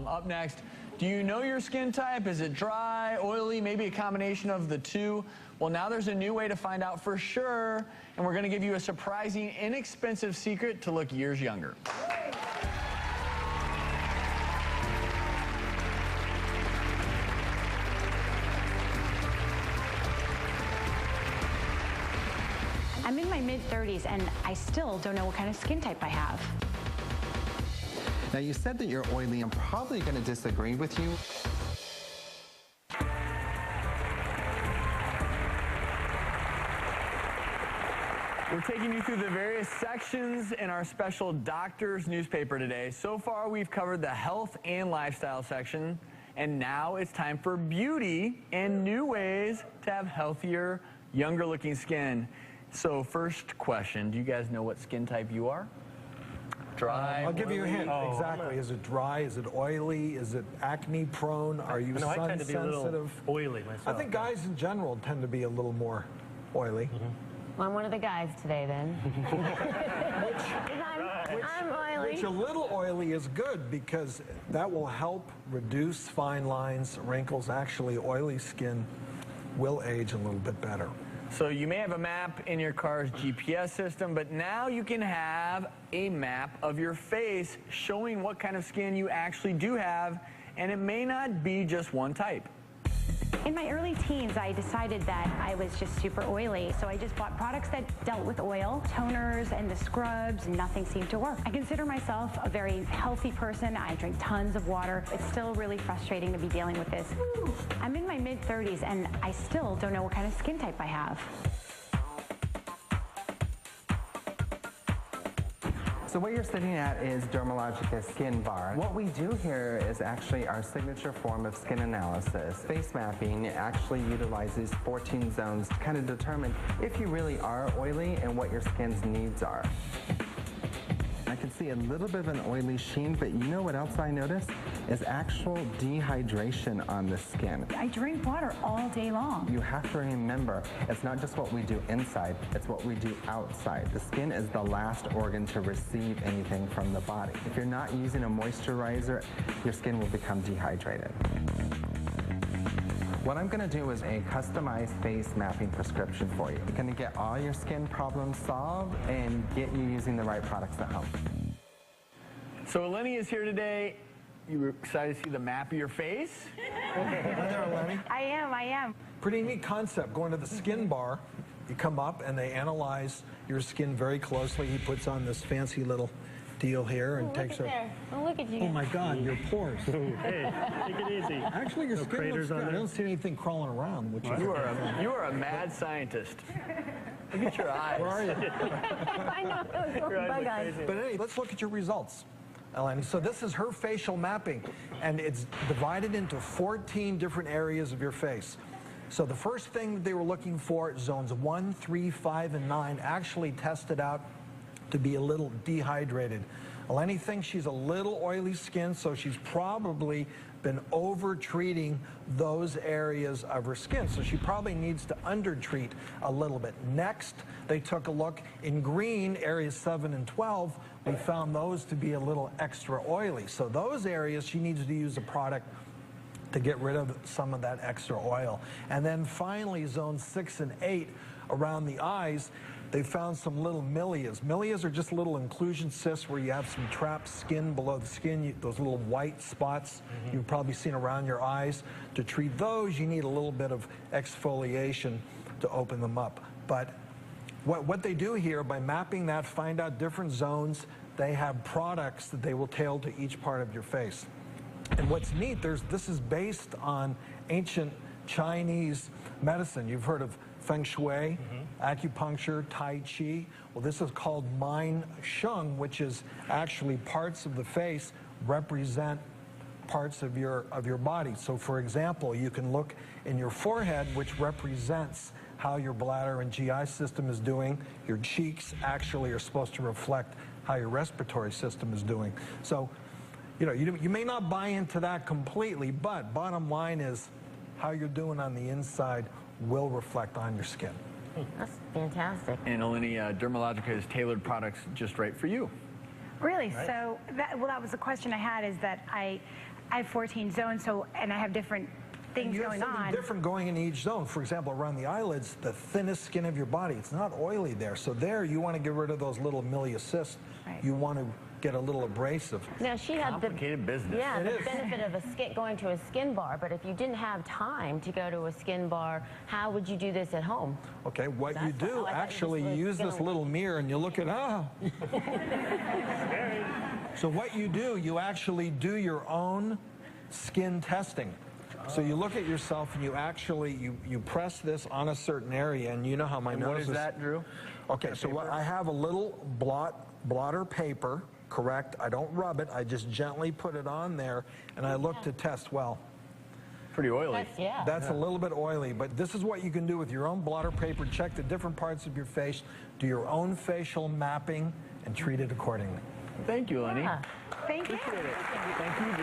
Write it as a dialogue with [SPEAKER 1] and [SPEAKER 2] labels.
[SPEAKER 1] Up next, do you know your skin type? Is it dry, oily, maybe a combination of the two? Well, now there's a new way to find out for sure, and we're going to give you a surprising, inexpensive secret to look years younger.
[SPEAKER 2] I'm in my mid-30s, and I still don't know what kind of skin type I have.
[SPEAKER 3] Now, you said that you're oily. I'm probably going to disagree with you.
[SPEAKER 1] We're taking you through the various sections in our special doctor's newspaper today. So far, we've covered the health and lifestyle section, and now it's time for beauty and new ways to have healthier, younger-looking skin. So first question, do you guys know what skin type you are? Dry,
[SPEAKER 4] I'll give you a hint.
[SPEAKER 5] Oh,
[SPEAKER 4] exactly. Is it dry? Is it oily? Is it acne prone? Are you sun
[SPEAKER 5] I tend to be a little
[SPEAKER 4] sensitive?
[SPEAKER 5] oily myself.
[SPEAKER 4] I think guys in general tend to be a little more oily.
[SPEAKER 6] Well, I'm one of the guys today, then. I'm oily.
[SPEAKER 4] Which a little oily is good because that will help reduce fine lines, wrinkles. Actually, oily skin will age a little bit better.
[SPEAKER 1] So you may have a map in your car's GPS system, but now you can have a map of your face showing what kind of skin you actually do have, and it may not be just one type.
[SPEAKER 2] In my early teens, I decided that I was just super oily, so I just bought products that dealt with oil, toners and the scrubs, and nothing seemed to work. I consider myself a very healthy person. I drink tons of water. It's still really frustrating to be dealing with this. I'm in my mid-30s, and I still don't know what kind of skin type I have.
[SPEAKER 3] So what you're sitting at is Dermalogica Skin Bar. What we do here is actually our signature form of skin analysis. Face mapping actually utilizes 14 zones to kind of determine if you really are oily and what your skin's needs are. I can see a little bit of an oily sheen, but you know what else I notice? Is actual dehydration on the skin.
[SPEAKER 2] I drink water all day long.
[SPEAKER 3] You have to remember, it's not just what we do inside, it's what we do outside. The skin is the last organ to receive anything from the body. If you're not using a moisturizer, your skin will become dehydrated. What I'm going to do is a customized face mapping prescription for you. It's going to get all your skin problems solved and get you using the right products at home.
[SPEAKER 1] So Eleni is here today. You excited to see the map of your face?
[SPEAKER 4] Hi there, Eleni.
[SPEAKER 2] I am.
[SPEAKER 4] Pretty neat concept. Going to the skin bar, you come up and they analyze your skin very closely. He puts on this fancy little deal here and takes a...
[SPEAKER 6] Oh, look at you.
[SPEAKER 4] Oh my God, your pores.
[SPEAKER 5] Hey, take it easy.
[SPEAKER 4] Actually, your skin looks good. I don't see anything crawling around, which is...
[SPEAKER 1] You are a mad scientist. Look at your eyes.
[SPEAKER 4] Where are you?
[SPEAKER 6] I know. Bye, guys.
[SPEAKER 4] But anyway, let's look at your results, Eleni. So this is her facial mapping, and it's divided into 14 different areas of your face. So the first thing that they were looking for, zones 1, 3, 5, and 9, actually tested out to be a little dehydrated. Eleni thinks she's a little oily skin, so she's probably been over-treating those areas of her skin. So she probably needs to under-treat a little bit. Next, they took a look in green, areas 7 and 12. We found those to be a little extra oily. So those areas, she needs to use a product to get rid of some of that extra oil. And then finally, zones 6 and 8, around the eyes, they found some little milias. Milias are just little inclusion cysts where you have some trapped skin below the skin, those little white spots you've probably seen around your eyes. To treat those, you need a little bit of exfoliation to open them up. But what they do here, by mapping that, find out different zones, they have products that they will tailor to each part of your face. And what's neat, this is based on ancient Chinese medicine. You've heard of Feng Shui, acupuncture, Tai Chi. Well, this is called Mind Sheng, which is actually parts of the face represent parts of your body. So, for example, you can look in your forehead, which represents how your bladder and GI system is doing. Your cheeks actually are supposed to reflect how your respiratory system is doing. So, you know, you may not buy into that completely, but bottom line is how you're doing on the inside will reflect on your skin.
[SPEAKER 6] That's fantastic.
[SPEAKER 1] And Eleni, Dermalogica has tailored products just right for you.
[SPEAKER 2] Really? Right. So, that was the question I had, is that I have 14 zones, and I have different things
[SPEAKER 4] You have
[SPEAKER 2] going
[SPEAKER 4] something
[SPEAKER 2] on.
[SPEAKER 4] different going in each zone. For example, around the eyelids, the thinnest skin of your body, it's not oily there. So there, you want to get rid of those little miliacysts.
[SPEAKER 2] Right.
[SPEAKER 4] You want to get a little abrasive.
[SPEAKER 6] Now she had
[SPEAKER 1] Complicated business.
[SPEAKER 6] Yeah,
[SPEAKER 4] It
[SPEAKER 6] the
[SPEAKER 4] is.
[SPEAKER 6] benefit of going to a skin bar. But if you didn't have time to go to a skin bar, how would you do this at home?
[SPEAKER 4] Okay, what you
[SPEAKER 6] That's-
[SPEAKER 4] do,
[SPEAKER 6] I thought you
[SPEAKER 4] actually,
[SPEAKER 6] just
[SPEAKER 4] you use
[SPEAKER 6] gonna-
[SPEAKER 4] this little mirror and you look at, So what you do, you actually do your own skin testing. So you look at yourself and you actually, you press this on a certain area, and you know how my
[SPEAKER 1] And
[SPEAKER 4] nose
[SPEAKER 1] what is that, Drew?
[SPEAKER 4] Okay, so what, I have a little blotter paper, correct? I don't rub it, I just gently put it on there, and I look to test. Well,
[SPEAKER 1] Pretty oily.
[SPEAKER 4] that's a little bit oily, but this is what you can do with your own blotter paper. Check the different parts of your face, do your own facial mapping, and treat it accordingly.
[SPEAKER 1] Thank you, Lenny.
[SPEAKER 6] Yeah.
[SPEAKER 2] Thank you.
[SPEAKER 1] Appreciate it. Thank you.